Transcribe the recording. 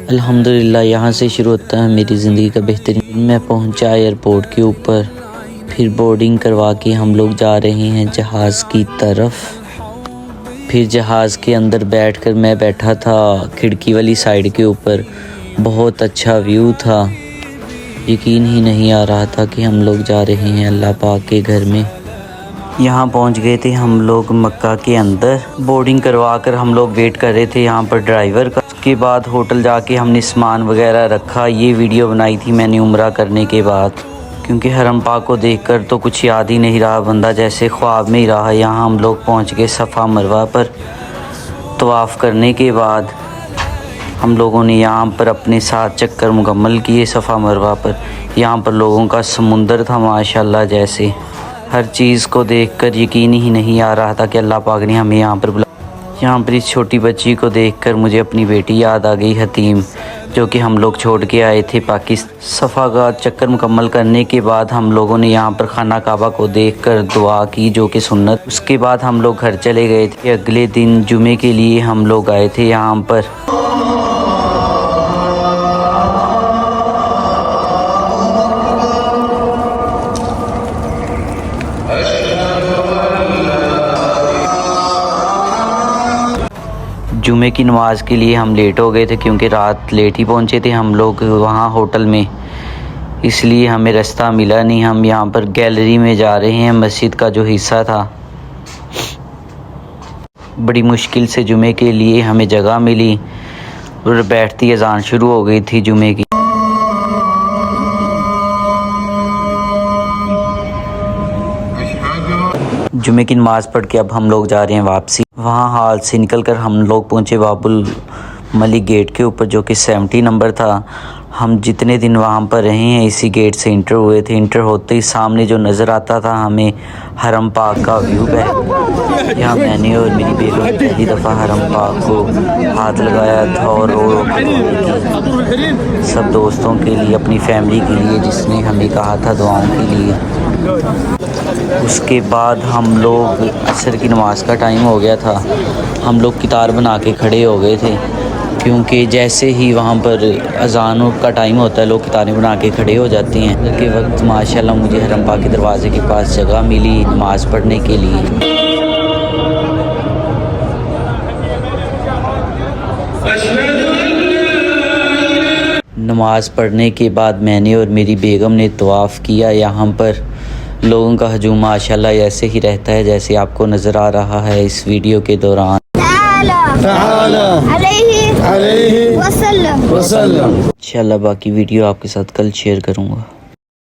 अल्हम्दुलिल्लाह यहाँ से शुरू होता है मेरी ज़िंदगी का बेहतरीन। मैं पहुँचा एयरपोर्ट के ऊपर, फिर बोर्डिंग करवा के हम लोग जा रहे हैं जहाज़ की तरफ। फिर जहाज़ के अंदर बैठकर मैं बैठा था खिड़की वाली साइड के ऊपर। बहुत अच्छा व्यू था, यकीन ही नहीं आ रहा था कि हम लोग जा रहे हैं अल्लाह पाक के घर में। यहाँ पहुँच गए थे हम लोग मक्का के अंदर। बोर्डिंग करवा कर हम लोग वेट कर रहे थे यहाँ पर ड्राइवर का। उसके बाद होटल जाके हमने सामान वगैरह रखा। ये वीडियो बनाई थी मैंने उम्रा करने के बाद, क्योंकि हरम पाक को देखकर तो कुछ याद ही नहीं रहा, बंदा जैसे ख्वाब में ही रहा। यहाँ हम लोग पहुँच गए सफ़ा मरवा पर। तवाफ़ करने के बाद हम लोगों ने यहाँ पर अपने 7 चक्कर मुकम्मल किए सफ़ा मरवा पर। यहाँ पर लोगों का समुंदर था माशाल्लाह। जैसे हर चीज़ को देखकर यकीन ही नहीं आ रहा था कि अल्लाह पाक ने हमें यहाँ पर बुलाया। यहाँ पर इस छोटी बच्ची को देखकर मुझे अपनी बेटी याद आ गई हतीम, जो कि हम लोग छोड़ के आए थे पाकिस्तान। सफ़ा का चक्कर मुकम्मल करने के बाद हम लोगों ने यहाँ पर खाना काबा को देखकर दुआ की, जो कि सुन्नत। उसके बाद हम लोग घर चले गए थे। अगले दिन जुमे के लिए हम लोग आए थे यहाँ पर। जुमे की नमाज़ के लिए हम लेट हो गए थे, क्योंकि रात लेट ही पहुँचे थे हम लोग वहाँ होटल में, इसलिए हमें रास्ता मिला नहीं। हम यहाँ पर गैलरी में जा रहे हैं, मस्जिद का जो हिस्सा था। बड़ी मुश्किल से जुमे के लिए हमें जगह मिली और बैठती अज़ान शुरू हो गई थी जुमे की। जुमे की नमाज़ पढ़ के अब हम लोग जा रहे हैं वापसी। वहाँ हाल से निकलकर हम लोग पहुँचे बाबुल मलिक गेट के ऊपर, जो कि 70 नंबर था। हम जितने दिन वहाँ पर रहे हैं इसी गेट से इंटर हुए थे। इंटर होते ही सामने जो नज़र आता था हमें हरम पाक का व्यू है। यहाँ मैंने और मेरी बेगम ने पहली दफ़ा हरम पाक को हाथ लगाया था और रो की सब दोस्तों के लिए, अपनी फैमिली के लिए जिसने हमें कहा था दुआओं के लिए। उसके बाद हम लोग असर की नमाज़ का टाइम हो गया था। हम लोग कितार बना के खड़े हो गए थे, क्योंकि जैसे ही वहाँ पर अज़ान का टाइम होता है लोग कितारें बना के खड़े हो जाते हैं। असल के वक्त माशाल्लाह मुझे हरम पाक के दरवाज़े के पास जगह मिली नमाज़ पढ़ने के लिए। नमाज़ पढ़ने के बाद मैंने और मेरी बेगम ने तवाफ़ किया। यहाँ पर लोगों का हजूम माशाल्लाह ऐसे ही रहता है जैसे आपको नज़र आ रहा है इस वीडियो के दौरान। इंशाल्लाह बाकी वीडियो आपके साथ कल शेयर करूँगा।